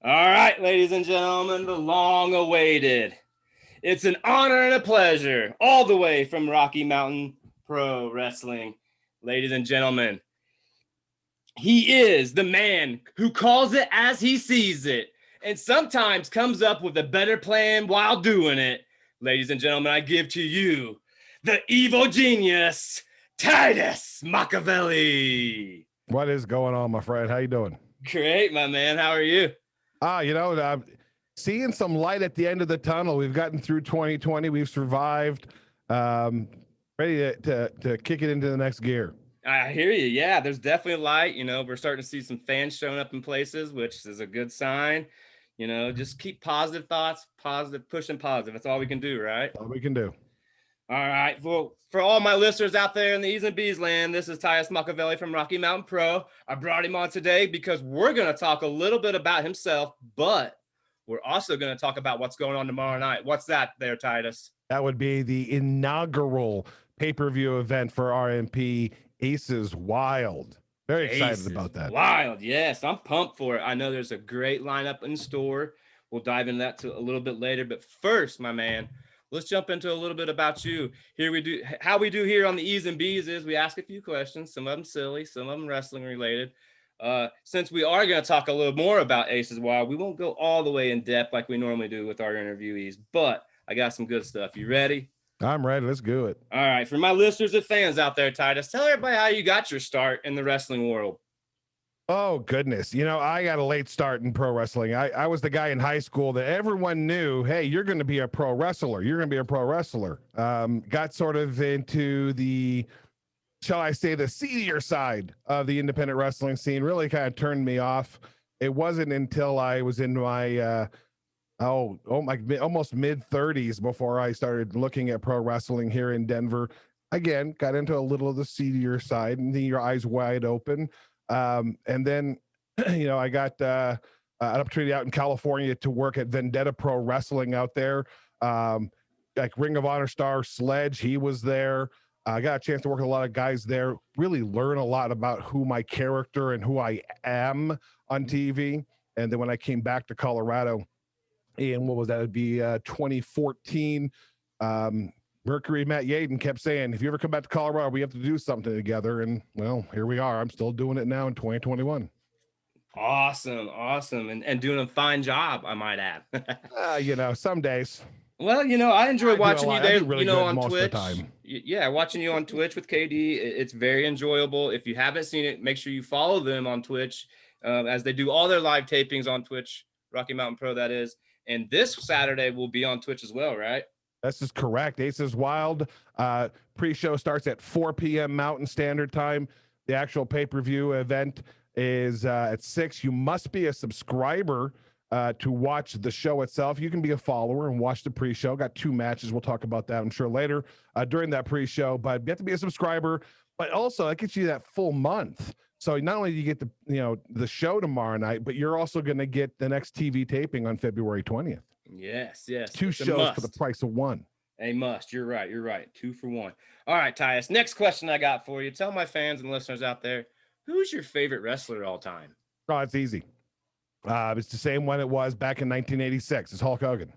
All right, ladies and gentlemen, the long awaited. It's an honor and a pleasure, all the way from Rocky Mountain Pro Wrestling. Ladies and gentlemen, he is the man who calls it as he sees it and sometimes comes up with a better plan while doing it. Ladies and gentlemen, I give to you the evil genius, Titus Machiavelli. What is going on, my friend? How you doing? Great, my man. How are you? Seeing some light at the end of the tunnel. We've gotten through 2020. We've survived. Ready to kick it into the next gear. I hear you. Yeah, there's definitely light. We're starting to see some fans showing up in places, which is a good sign. Just keep positive thoughts, positive, pushing positive. That's all we can do, right? All we can do. All right. Well, for all my listeners out there in the E's and B's land, this is Titus Machiavelli from Rocky Mountain Pro. I brought him on today because we're going to talk a little bit about himself, but we're also going to talk about what's going on tomorrow night. What's that there, Titus? That would be the inaugural pay-per-view event for RMP, Aces Wild. Very excited about that. Wild, yes. I'm pumped for it. I know there's a great lineup in store. We'll dive into that a little bit later. But first, my man, let's jump into a little bit about you. How we do here on the E's and B's is we ask a few questions, some of them silly, some of them wrestling related. Since we are going to talk a little more about Aces Wild, we won't go all the way in depth like we normally do with our interviewees, but I got some good stuff. You ready? I'm ready. Let's do it. All right. For my listeners and fans out there, Titus, tell everybody how you got your start in the wrestling world. Oh, goodness. I got a late start in pro wrestling. I was the guy in high school that everyone knew, hey, you're going to be a pro wrestler. You're going to be a pro wrestler. Got sort of into the, shall I say, the seedier side of the independent wrestling scene. Really kind of turned me off. It wasn't until I was in my, almost mid 30s before I started looking at pro wrestling here in Denver. Again, got into a little of the seedier side and your eyes wide open. And then, I got an opportunity out in California to work at Vendetta Pro Wrestling out there. Like Ring of Honor star Sledge, he was there. I got a chance to work with a lot of guys there, really learn a lot about who my character and who I am on TV. And then when I came back to Colorado, and what was that? It'd be 2014. Mercury Matt Yaden kept saying, if you ever come back to Colorado, we have to do something together. And well, here we are. I'm still doing it now in 2021. Awesome. And doing a fine job, I might add. Some days. Well, I enjoy watching you there, really on most Twitch. Of the time. Yeah, watching you on Twitch with KD. It's very enjoyable. If you haven't seen it, make sure you follow them on Twitch as they do all their live tapings on Twitch, Rocky Mountain Pro, that is. And this Saturday will be on Twitch as well, right? This is correct. Aces Wild pre-show starts at 4 p.m. Mountain Standard Time. The actual pay-per-view event is at 6. You must be a subscriber to watch the show itself. You can be a follower and watch the pre-show. Got 2 matches. We'll talk about that, I'm sure, later during that pre-show. But you have to be a subscriber. But also, that gets you that full month. So not only do you get the show tomorrow night, but you're also going to get the next TV taping on February 20th. Yes. 2 shows for the price of 1. A must. You're right. 2 for 1. All right, Titus. Next question I got for you. Tell my fans and listeners out there, who's your favorite wrestler of all time? Oh, it's easy. It's the same one it was back in 1986. It's Hulk Hogan.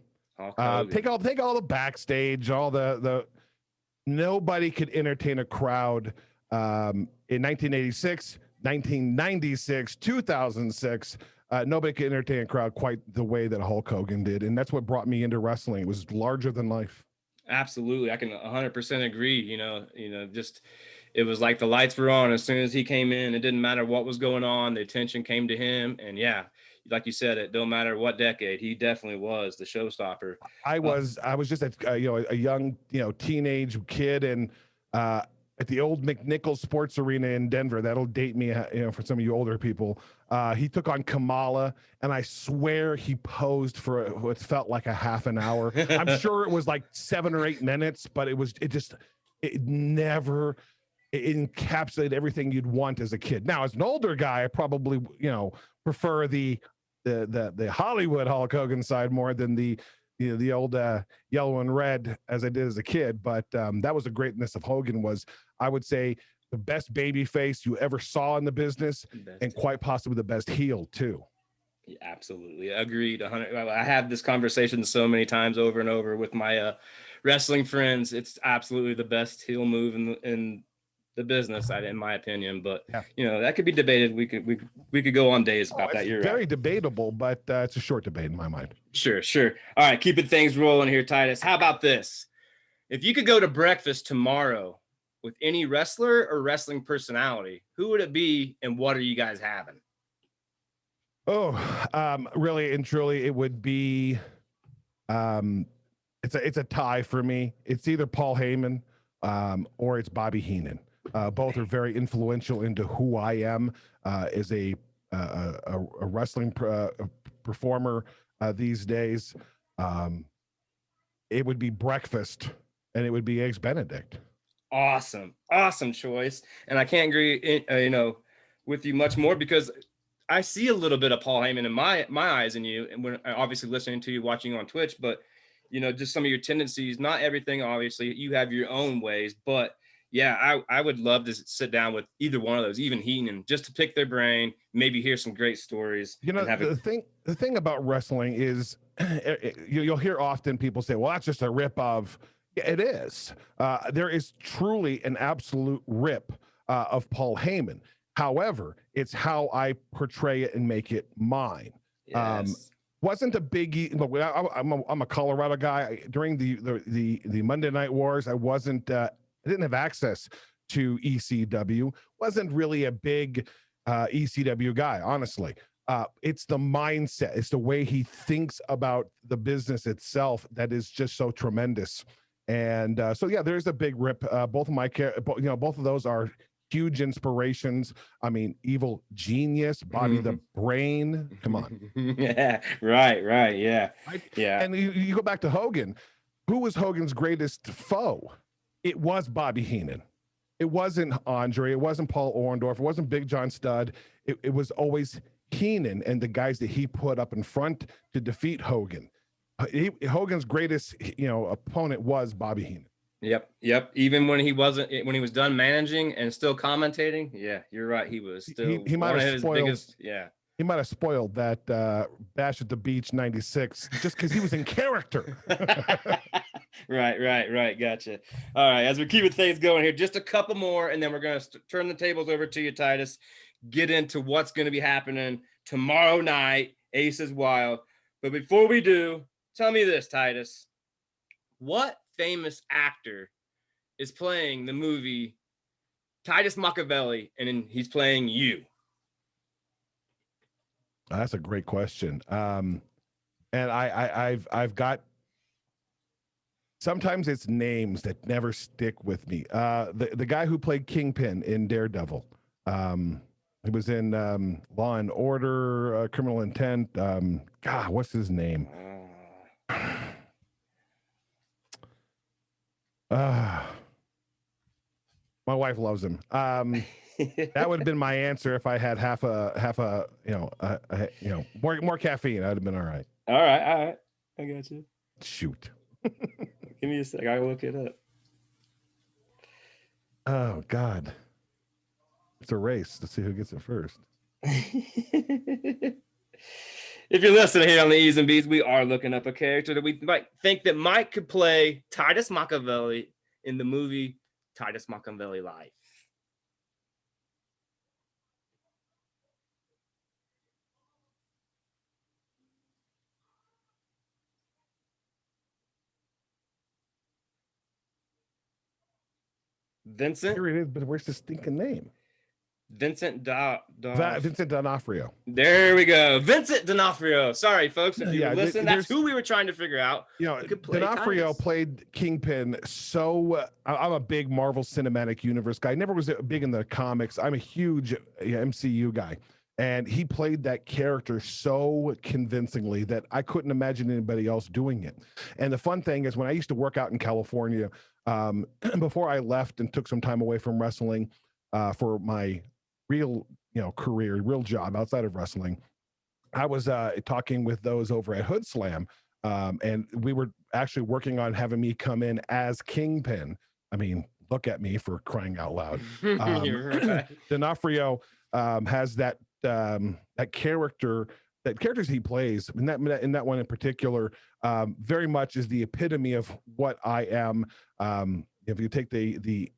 Take all the backstage, all the nobody could entertain a crowd in 1986, 1996, 2006. Nobody could entertain a crowd quite the way that Hulk Hogan did. And that's what brought me into wrestling. It was larger than life. Absolutely. I can 100% agree. Just it was like the lights were on as soon as he came in. It didn't matter what was going on. The attention came to him. And yeah, like you said, it don't matter what decade. He definitely was the showstopper. I was just a young, teenage kid and at the old McNichols Sports Arena in Denver. That'll date me, for some of you older people. He took on Kamala, and I swear he posed for what felt like a half an hour. I'm sure it was like 7 or 8 minutes, but it encapsulated everything you'd want as a kid. Now, as an older guy, I probably, prefer the Hollywood Hulk Hogan side more than the old yellow and red as I did as a kid. But that was the greatness of Hogan, was, I would say, the best baby face you ever saw in the business, and quite possibly the best heel too. Yeah, absolutely. Agreed. 100. I have this conversation so many times over and over with my wrestling friends. It's absolutely the best heel move in the business, in my opinion. But Yeah. that could be debated. We could go on days about It's that. You're very right. debatable, but it's a short debate in my mind. Sure, sure. All right, keeping things rolling here, Titus. How about this? If you could go to breakfast tomorrow with any wrestler or wrestling personality, who would it be, and what are you guys having? Oh, really and truly, it would be. It's a tie for me. It's either Paul Heyman or it's Bobby Heenan. Both are very influential into who I am as a wrestling performer these days. Um, it would be breakfast, and it would be eggs Benedict. Awesome choice, and I can't agree, with you much more because I see a little bit of Paul Heyman in my eyes in you, and when obviously listening to you, watching you on Twitch, but just some of your tendencies, not everything. Obviously, you have your own ways, but yeah, I would love to sit down with either one of those, even Heenan, just to pick their brain, maybe hear some great stories, and have the thing about wrestling is you'll hear often people say, "Well, that's just a rip of." It is. There is truly an absolute rip of Paul Heyman. However, it's how I portray it and make it mine. Yes. Wasn't a biggie. Look, I'm a Colorado guy. During the Monday Night Wars, I wasn't. I didn't have access to ECW. Wasn't really a big ECW guy, honestly. It's the mindset. It's the way he thinks about the business itself that is just so tremendous. And so, yeah, there's a big rip. Both of my, both of those are huge inspirations. I mean, Evil Genius, Bobby the Brain. Come on. Yeah, right, yeah, Right? yeah. And you go back to Hogan. Who was Hogan's greatest foe? It was Bobby Heenan. It wasn't Andre. It wasn't Paul Orndorff. It wasn't Big John Studd. It was always Heenan and the guys that he put up in front to defeat Hogan. Hogan's greatest, opponent was Bobby Heenan. Yep. Even when he was done managing and still commentating, yeah, you're right. He was still he might one have of his spoiled, biggest. Yeah, he might have spoiled that Bash at the Beach '96 just because he was in character. Right. Gotcha. All right, as we're keeping things going here, just a couple more, and then we're gonna turn the tables over to you, Titus. Get into what's going to be happening tomorrow night. Ace is Wild. But before we do, tell me this, Titus. What famous actor is playing the movie Titus Machiavelli, and he's playing you? That's a great question. And I've got, sometimes it's names that never stick with me. The guy who played Kingpin in Daredevil. He was in Law and Order, Criminal Intent. God, what's his name? My wife loves him. That would have been my answer if I had half a more caffeine. I'd have been all right. All right. I got you. Shoot. Give me a sec. I'll look it up. Oh God. It's a race to see who gets it first. If you're listening here on the E's and B's, we are looking up a character that we might think that Mike could play Titus Machiavelli in the movie Titus Machiavelli Life. Vincent. Here it is, but where's the stinking name? Vincent Vincent D'Onofrio. There we go. Vincent D'Onofrio. Sorry, folks, if you listen, that's who we were trying to figure out. D'Onofrio played Kingpin. So I'm a big Marvel Cinematic Universe guy. Never was big in the comics. I'm a huge MCU guy. And he played that character so convincingly that I couldn't imagine anybody else doing it. And the fun thing is when I used to work out in California, before I left and took some time away from wrestling for my real career, real job outside of wrestling, I was talking with those over at Hood Slam, and we were actually working on having me come in as Kingpin. I mean, look at me, for crying out loud. Right. D'Onofrio has that character that characters he plays in that one in particular, very much is the epitome of what I am. If you take the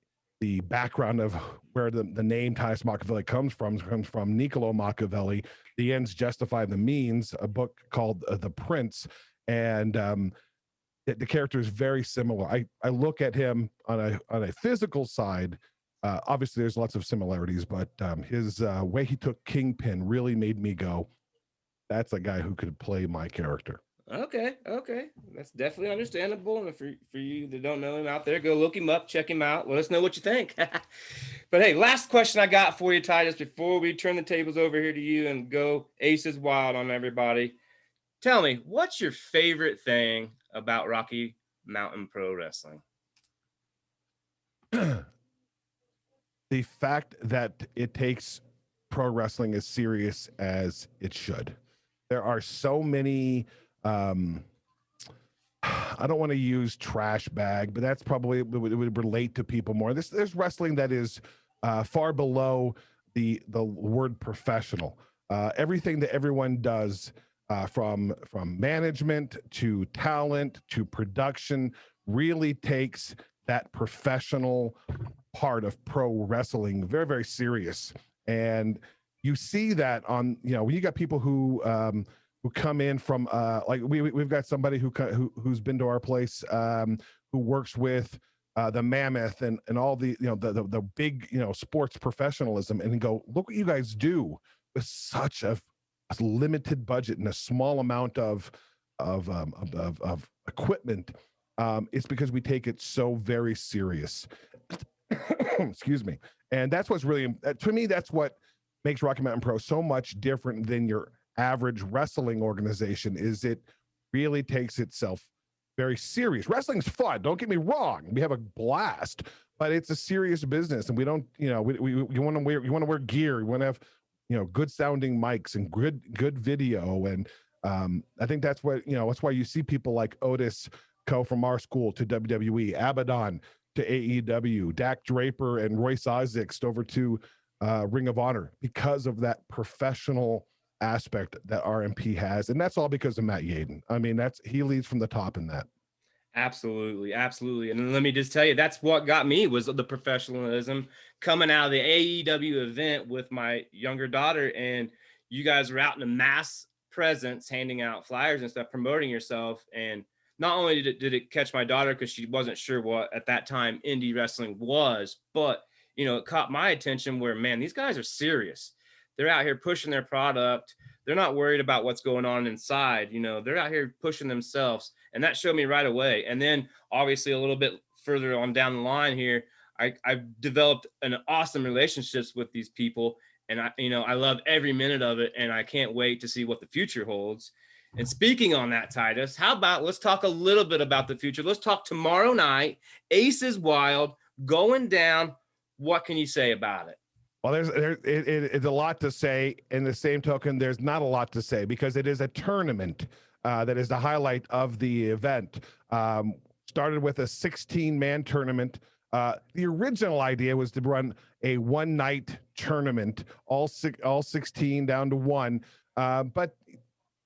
background of where the name Titus Machiavelli comes from Niccolo Machiavelli. The ends justify the means, a book called The Prince, and the character is very similar. I look at him on a physical side. Obviously, there's lots of similarities, but his way he took Kingpin really made me go, "That's a guy who could play my character." Okay, that's definitely understandable. And for you that don't know him out there, go look him up, check him out. Let us know what you think. But hey, last question I got for you, Titus, before we turn the tables over here to you and go Aces Wild on everybody. Tell me, what's your favorite thing about Rocky Mountain Pro Wrestling? The fact that it takes pro wrestling as serious as it should. There are so many I don't want to use trash bag, but that's probably it would relate to people more. There's wrestling that is far below the word professional. Everything that everyone does, from management to talent to production, really takes that professional part of pro wrestling very, very serious. And you see that on, when you got people who come in from like we've got somebody who's been to our place, who works with the Mammoth and all the the big sports professionalism, and go, look what you guys do with such a limited budget and a small amount of equipment. It's because we take it so very serious. Excuse me. And that's what's really, to me, that's what makes Rocky Mountain Pro so much different than your average wrestling organization. Is it really takes itself very serious. Wrestling's fun, don't get me wrong, we have a blast, but it's a serious business, and we don't, we want to wear gear, we want to have good sounding mics and good video. And I think that's what, that's why you see people like Otis go from our school to WWE, Abaddon to AEW, Dak Draper and Royce Isaacs over to Ring of Honor, because of that professional aspect that RMP has. And that's all because of Matt Yaden. I mean, he leads from the top in that. Absolutely. And let me just tell you, that's what got me, was the professionalism coming out of the AEW event with my younger daughter. And you guys were out in a mass presence, handing out flyers and stuff, promoting yourself. And not only did it catch my daughter, because she wasn't sure what at that time indie wrestling was, but it caught my attention where, man, these guys are serious. They're out here pushing their product. They're not worried about what's going on inside. They're out here pushing themselves. And that showed me right away. And then obviously a little bit further on down the line here, I've developed an awesome relationships with these people. And I love every minute of it. And I can't wait to see what the future holds. And speaking on that, Titus, how about let's talk a little bit about the future. Let's talk tomorrow night, Aces Wild, going down. What can you say about it? Well, it's a lot to say. In the same token, there's not a lot to say, because it is a tournament that is the highlight of the event. Started with a 16-man tournament. The original idea was to run a one-night tournament, all 16 down to one, but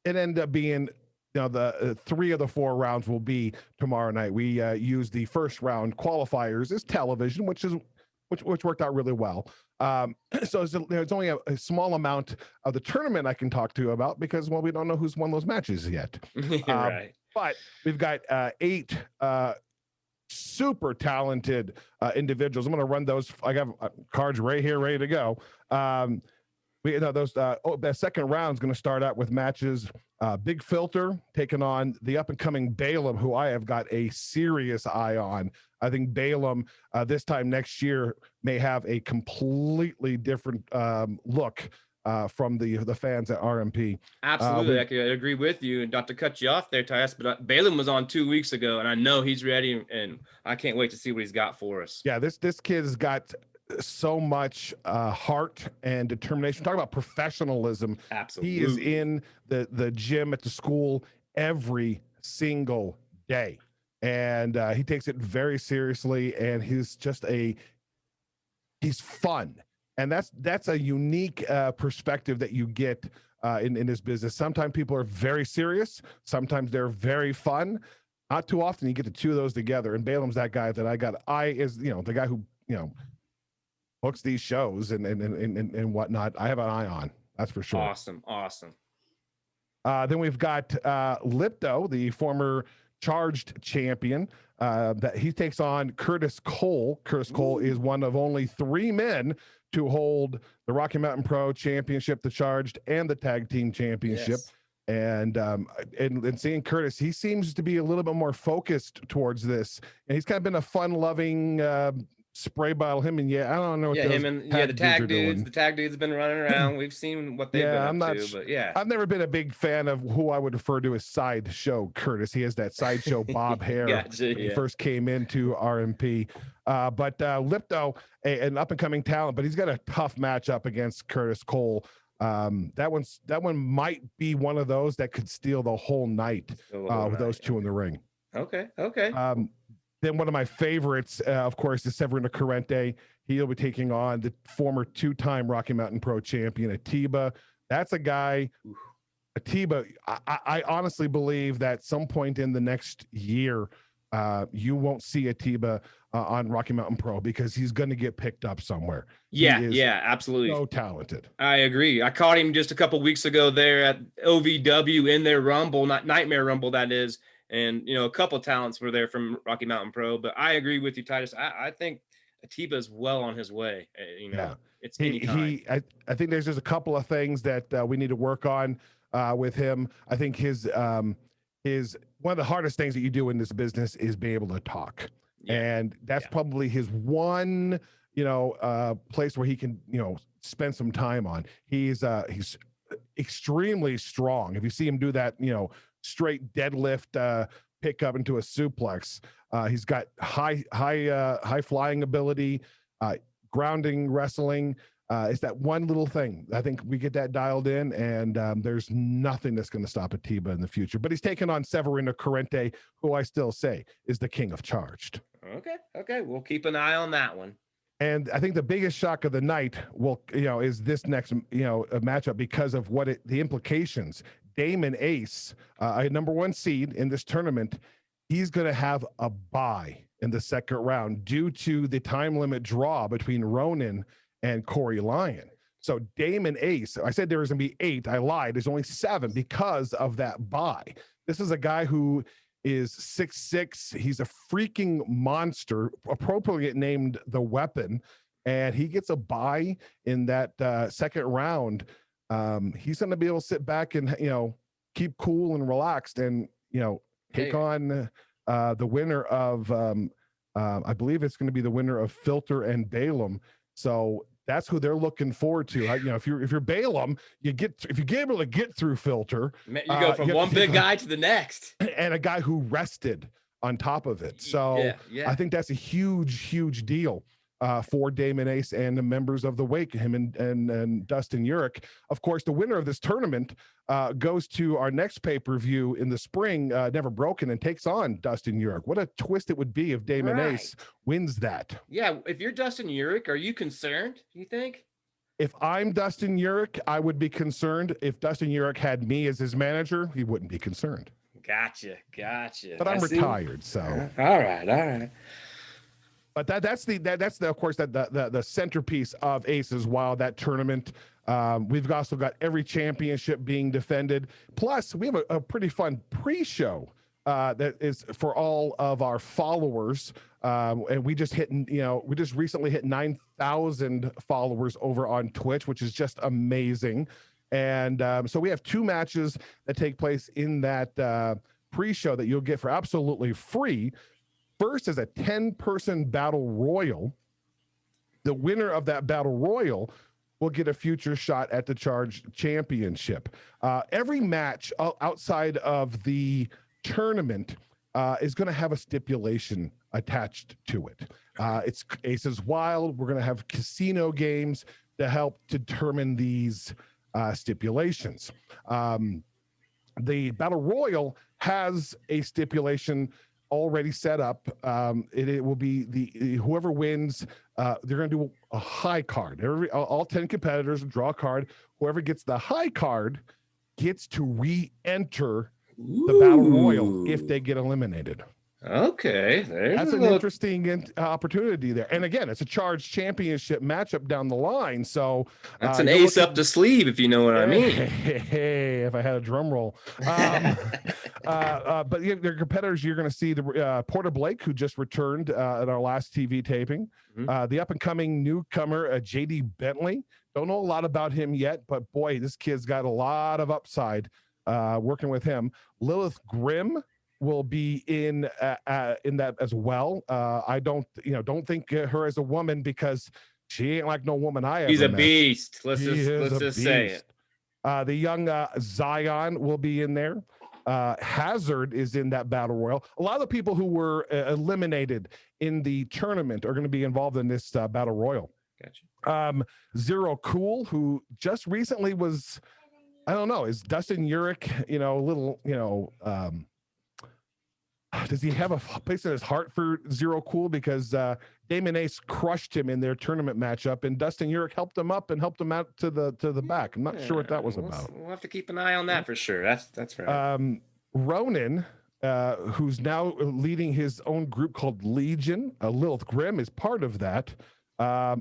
it ended up being, the 3 of the 4 rounds will be tomorrow night. We used the first round qualifiers as television, which worked out really well. So there's only a small amount of the tournament I can talk to you about, because, well, we don't know who's won those matches yet. Right. But we've got 8 super talented individuals. I'm going to run those. I got cards right here, ready to go. The second round is going to start out with matches. Big Filter taking on the up-and-coming Balaam, who I have got a serious eye on. I think Balaam this time next year may have a completely different look from the fans at RMP. Absolutely, I could agree with you. And not to cut you off there, Tyus, but Balaam was on 2 weeks ago, and I know he's ready, and I can't wait to see what he's got for us. Yeah, this kid's got so much heart and determination. Talk about professionalism. Absolutely. He is in the gym at the school every single day, and he takes it very seriously, and he's fun. And that's a unique perspective that you get in this business. Sometimes people are very serious. Sometimes they're very fun. Not too often you get the two of those together. And Balaam's that guy that is the guy who, books these shows and whatnot. I have an eye on. That's for sure. Awesome. Then we've got Lipto, the former charged champion, that he takes on Curtis Cole. Curtis Cole is one of only 3 men to hold the Rocky Mountain Pro Championship, the Charged, and the Tag Team Championship. Yes. And seeing Curtis, he seems to be a little bit more focused towards this, and he's kind of been a fun-loving spray bottle. Him and I don't know. What the tag dudes. The tag dudes have been running around. We've seen what they've been up to, but yeah, I've never been a big fan of who I would refer to as sideshow Curtis. He has that sideshow bob hair when he first came into RMP. But Lipto, an up and coming talent, but he's got a tough matchup against Curtis Cole. That one might be one of those that could steal the whole night with those two in the ring. Okay. Then one of my favorites, of course, is Severino Corrente. He'll be taking on the former 2-time Rocky Mountain Pro champion, Atiba. That's a guy, Atiba, I honestly believe that some point in the next year, you won't see Atiba on Rocky Mountain Pro because he's going to get picked up somewhere. Yeah, absolutely. So talented. I agree. I caught him just a couple weeks ago there at OVW in their Rumble, not Nightmare Rumble, that is. And, a couple of talents were there from Rocky Mountain Pro, but I agree with you, Titus. I think Atiba is well on his way. It's anytime. I think there's just a couple of things that we need to work on with him. I think his one of the hardest things that you do in this business is be able to talk. Yeah. And that's probably his one, place where he can, spend some time on. He's extremely strong. If you see him do that, straight deadlift pick up into a suplex. He's got high flying ability, grounding wrestling. It's that one little thing. I think we get that dialed in, and there's nothing that's going to stop Atiba in the future. But he's taken on Severino Corrente, who I still say is the king of charged. Okay. We'll keep an eye on that one. And I think the biggest shock of the night is this next a matchup because of the implications. Damon Ace, a number 1 seed in this tournament, he's going to have a bye in the second round due to the time limit draw between Ronan and Corey Lyon. So Damon Ace, I said there was going to be 8. I lied. There's only 7 because of that bye. This is a guy who is 6'6". He's a freaking monster, appropriately named the Weapon, and he gets a bye in that second round. He's going to be able to sit back and keep cool and relaxed and take on the winner of I believe it's going to be the winner of Filter and Balaam. So that's who they're looking forward to. If you're Balaam, if you're able to get through Filter, you go from one big guy to the next, and a guy who rested on top of it. So I think that's a huge deal for Damon Ace and the members of the Wake, him and Dustin Urich. Of course, the winner of this tournament goes to our next pay-per-view in the spring, Never Broken, and takes on Dustin Urich. What a twist it would be if Damon Ace wins that. Yeah, if you're Dustin Urich, are you concerned, do you think? If I'm Dustin Urich, I would be concerned. If Dustin Urich had me as his manager, he wouldn't be concerned. Gotcha. But I'm retired, so. All right. But that's of course the centerpiece of Aces. While that tournament, we've also got every championship being defended. Plus, we have a pretty fun pre-show that is for all of our followers. And we just recently hit 9,000 followers over on Twitch, which is just amazing. And so we have 2 matches that take place in that pre-show that you'll get for absolutely free. First is a 10-person battle royal. The winner of that battle royal will get a future shot at the Charge Championship. Every match outside of the tournament is going to have a stipulation attached to it. It's Aces Wild. We're going to have casino games to help determine these stipulations. The battle royal has a stipulation already set up. It will be whoever wins. They're going to do a high card. All 10 competitors draw a card. Whoever gets the high card gets to re-enter the battle royal if they get eliminated. Okay, that's an interesting opportunity there. And again, it's a charged championship matchup down the line. So that's an ace up the sleeve, if you know what I mean. Hey, if I had a drum roll. But their competitors, you're going to see the Porter Blake, who just returned at our last TV taping. The up and coming newcomer, JD Bentley. Don't know a lot about him yet, but boy, this kid's got a lot of upside working with him. Lilith Grimm will be in that as well. I don't think her as a woman, because she ain't like no woman I ever met. She's a beast. Let's just say it. The young Zion will be in there. Hazard is in that battle royal. A lot of the people who were eliminated in the tournament are going to be involved in this battle royal. Gotcha. Zero Cool, who just recently was, I don't know, is Dustin Urich, a little, does he have a place in his heart for Zero Cool? Because Damon Ace crushed him in their tournament matchup, and Dustin Urich helped him up and helped him out to the back. I'm not sure what that was about. We'll have to keep an eye on that for sure. That's right. Ronan, who's now leading his own group called Legion. Lilith Grimm is part of that.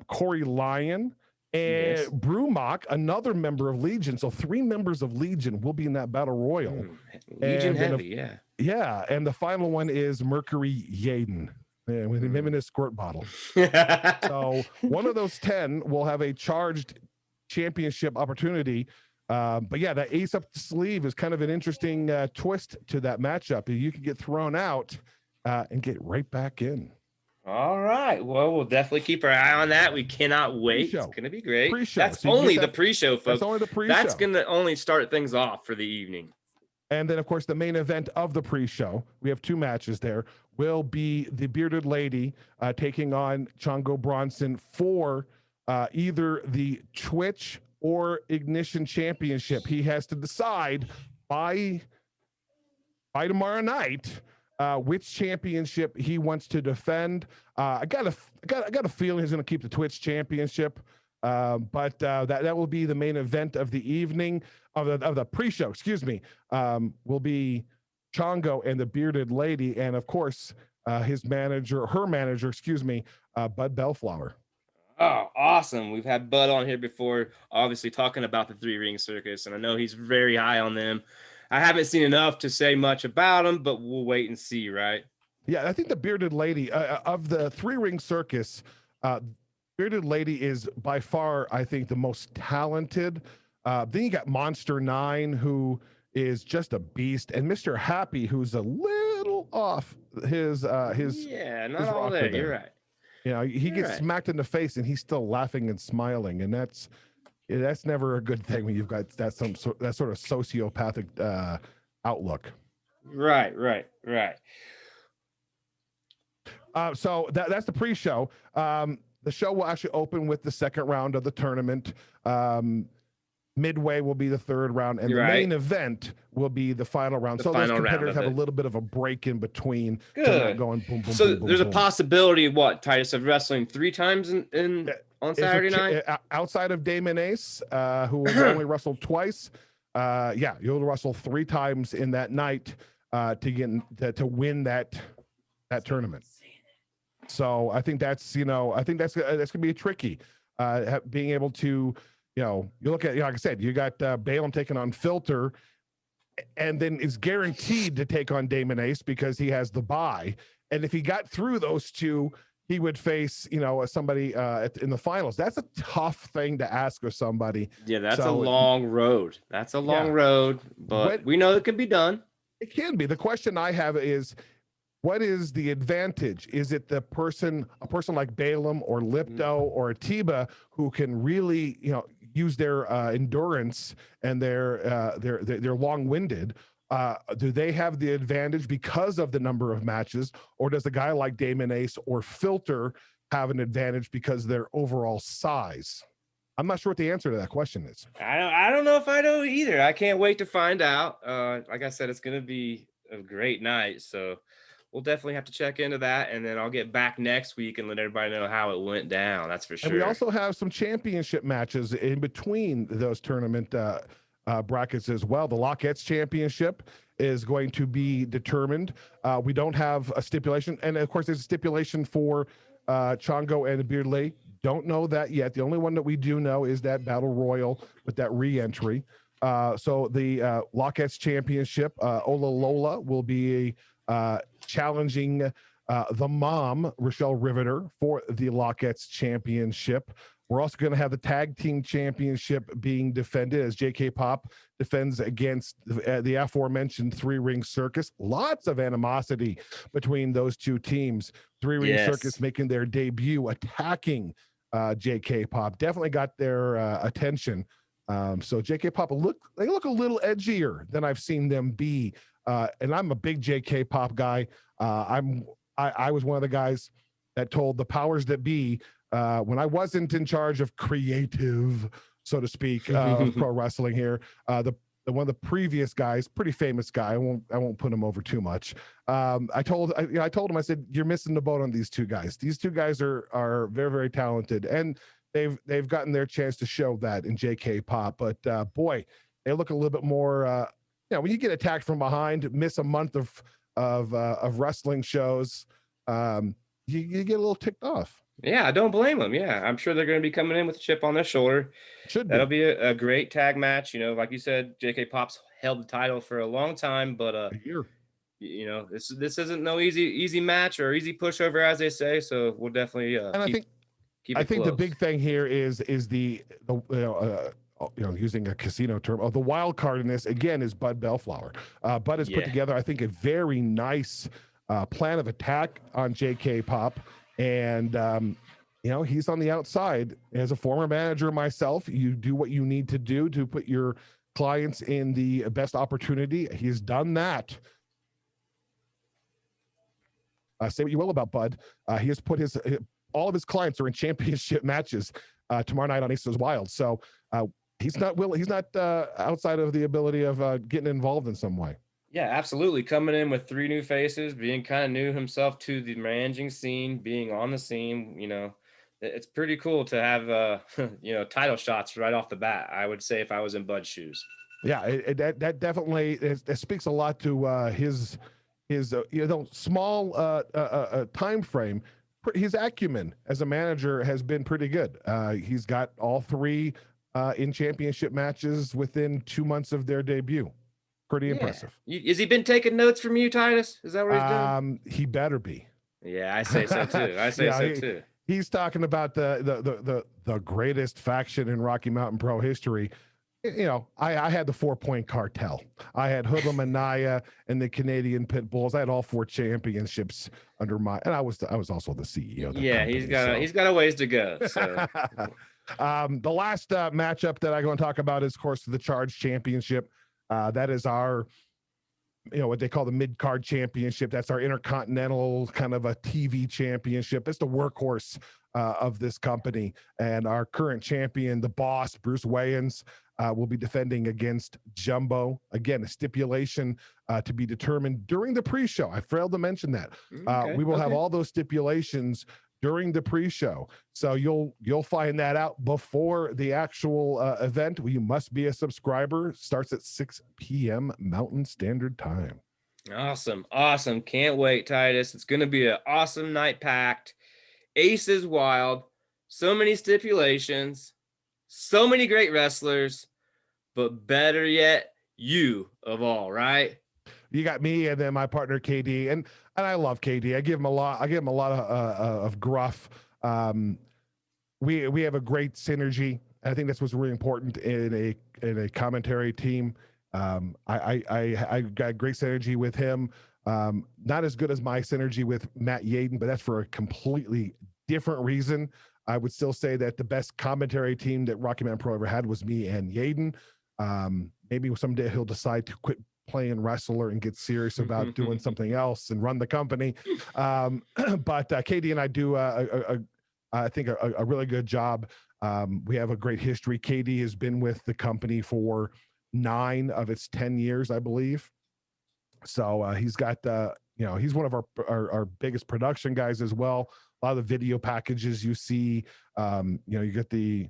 Corey Lyon and Brumach, another member of Legion. So 3 members of Legion will be in that battle royal. Legion heavy, yeah. Yeah, and the final one is Mercury Yaden with him in his squirt bottle. So one of those 10 will have a charged championship opportunity. But yeah, that ace up the sleeve is kind of an interesting twist to that matchup. You can get thrown out and get right back in. All right. Well, we'll definitely keep our eye on that. We cannot wait. Pre-show. It's going to be great. Pre-show. That's only the pre-show, folks. That's only the pre-show. That's going to only start things off for the evening. And then, of course, the main event of the pre-show, we have 2 matches there, will be the Bearded Lady taking on Chongo Bronson for either the Twitch or Ignition Championship. He has to decide by tomorrow night which championship he wants to defend. I got a feeling he's going to keep the Twitch Championship. But that will be the main event of the evening of the pre-show. Excuse me. Will be Chongo and the Bearded Lady, and of course her manager, Bud Bellflower. Oh, awesome! We've had Bud on here before, obviously talking about the 3-ring circus, and I know he's very high on them. I haven't seen enough to say much about them, but we'll wait and see, right? Yeah, I think the Bearded Lady of the 3-ring circus. Bearded Lady is by far, I think, the most talented. Then you got Monster 9, who is just a beast, and Mr. Happy, who's a little off his not his all there. You're right. He gets smacked in the face, and he's still laughing and smiling, and that's never a good thing when you've got that sort of sociopathic outlook. Right. So that's the pre-show. The show will actually open with the second round of the tournament. Midway will be the third round, and the main event will be the final round. So those competitors have a little bit of a break in between. Good. Going boom, boom, so boom, boom, there's boom. a possibility of what, Titus, of wrestling 3 times on Saturday night? Outside of Damon Ace, who has only wrestled twice. You'll wrestle 3 times in that night to win that tournament. So I think that's gonna be tricky. Being able to, you look at, like I said, you got Balaam taking on Filter, and then is guaranteed to take on Damon Ace because he has the bye. And if he got through those 2, he would face, somebody in the finals. That's a tough thing to ask of somebody. Yeah, that's a long road. That's a long road, but we know it can be done. It can be. The question I have is, what is the advantage? Is it a person like Balaam or Lipto or Atiba who can really, use their endurance and they're long-winded? Do they have the advantage because of the number of matches, or does a guy like Damon Ace or Filter have an advantage because of their overall size? I'm not sure what the answer to that question is. I don't know if I know either. I can't wait to find out. Like I said, it's going to be a great night. So we'll definitely have to check into that, and then I'll get back next week and let everybody know how it went down. That's for And we sure. also have some championship matches in between those tournament brackets as well. The Lockettes Championship is going to be determined. We don't have a stipulation. And of course, there's a stipulation for Chongo and Beardley. Don't know that yet. The only one that we do know is that Battle Royal with that re-entry. So the Lockettes Championship, Ola Lola will be challenging the mom, Rochelle Riveter, for the Lockettes Championship. We're also going to have the Tag Team Championship being defended as JK Pop defends against the aforementioned Three Ring Circus. Lots of animosity between those two teams. Three Ring Circus making their debut, attacking JK Pop. Definitely got their attention. So JK Pop they look a little edgier than I've seen them be. And I'm a big JK Pop guy. I was one of the guys that told the powers that be when I wasn't in charge of creative, so to speak, of pro wrestling here. The one of the previous guys, pretty famous guy. I won't put him over too much. I told him, I said, you're missing the boat on these two guys. These two guys are very, very talented, and they've gotten their chance to show that in JK Pop. But boy, they look a little bit more. When you get attacked from behind, miss a month of wrestling shows, you get a little ticked off. Yeah, I don't blame them. Yeah, I'm sure they're going to be coming in with a chip on their shoulder. That'll be a great tag match. Like you said, JK Pop's held the title for a long time, but a year. This isn't no easy match or easy pushover, as they say. So we'll definitely and I think close. The big thing here is the using a casino term, the wild card in this again is Bud Bellflower. Bud has put together, I think, a very nice plan of attack on JK Pop, and he's on the outside. As a former manager myself, you do what you need to do to put your clients in the best opportunity. He's done that. Say what you will about Bud. He has put all of his clients are in championship matches tomorrow night on Aces Wild. So he's not outside of the ability of getting involved in some way. Yeah, absolutely. Coming in with 3 new faces, being kind of new himself to the managing scene, being on the scene, it's pretty cool to have, title shots right off the bat. I would say if I was in Bud's shoes. Yeah, that definitely it speaks a lot to his small time frame. His acumen as a manager has been pretty good. He's got all 3 in championship matches within 2 months of their debut. Pretty impressive. Has he been taking notes from you, Titus? Is that what he's doing? He better be. Yeah, I say so too. He's talking about the greatest faction in Rocky Mountain Pro history. I had the 4-Point Cartel. I had Hoodlum and Naya and the Canadian Pit Bulls. I had all 4 championships under and I was also the CEO. Of the company, he's got a ways to go. So. The last matchup that I'm going to talk about is, of course, the Charge Championship. That is our, what they call the mid-card championship. That's our intercontinental kind of a TV championship. It's the workhorse of this company. And our current champion, the boss, Bruce Wayans, will be defending against Jumbo. Again, a stipulation to be determined during the pre-show. I failed to mention that. We will have all those stipulations during the pre-show. So you'll find that out before the actual event. You must be a subscriber. Starts at 6 p.m. Mountain Standard Time. Awesome. Can't wait, Titus. It's going to be an awesome night packed. Aces Wild. So many stipulations. So many great wrestlers. But better yet, you of all, right? You got me and then my partner KD, and I love KD. I give him a lot of gruff. We have a great synergy. I think that's what's really important in a commentary team. I got great synergy with him. Not as good as my synergy with Matt Yaden, but that's for a completely different reason. I would still say that the best commentary team that Rocky Mountain Pro ever had was me and Yaden. Maybe someday he'll decide to quit playing wrestler and get serious about doing something else and run the company. But KD and I do, I think, a really good job. We have a great history. KD has been with the company for 9 of its 10 years, I believe. So he's got he's one of our biggest production guys as well. A lot of the video packages you see, you get the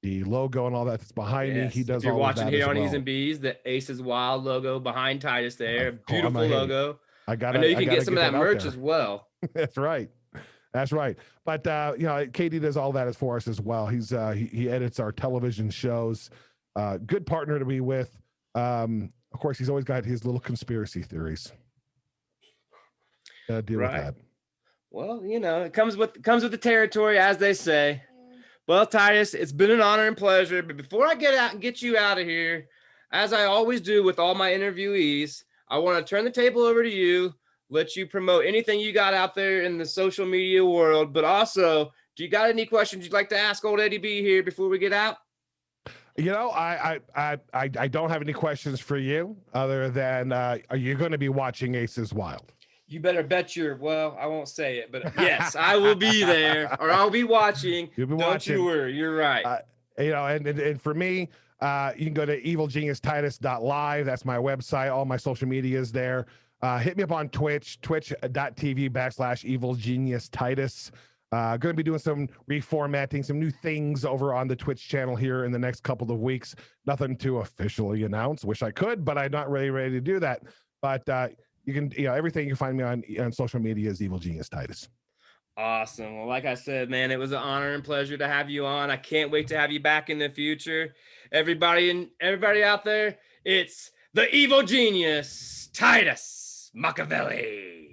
logo and all that's behind me. He does if you're all watching of that here as on well. E's and B's, the Aces Wild logo behind Titus there. Beautiful Hey, logo. I know you can get some of that merch there as well. That's right. That's right. But Katie does all that for us as well. He edits our television shows. Good partner to be with. Of course, he's always got his little conspiracy theories. Deal with that. Well, it comes with the territory, as they say. Well, Titus, it's been an honor and pleasure. But before I get you out of here, as I always do with all my interviewees, I want to turn the table over to you, let you promote anything you got out there in the social media world. But also, do you got any questions you'd like to ask old Eddie B here before we get out? I don't have any questions for you other than are you going to be watching Aces Wild? You better bet I won't say it, but yes, I will be there, or I'll be watching. Don't you worry. You're right. And for me, you can go to evilgeniustitus.live. That's my website. All my social media is there. Hit me up on Twitch, twitch.tv/evilgeniustitus. Going to be doing some reformatting, some new things over on the Twitch channel here in the next couple of weeks. Nothing to officially announce. Wish I could, but I'm not really ready to do that. But you can, everything you can find me on social media is Evil Genius Titus. Awesome. Well, like I said, man, it was an honor and pleasure to have you on. I can't wait to have you back in the future. Everybody out there, it's the Evil Genius Titus Machiavelli.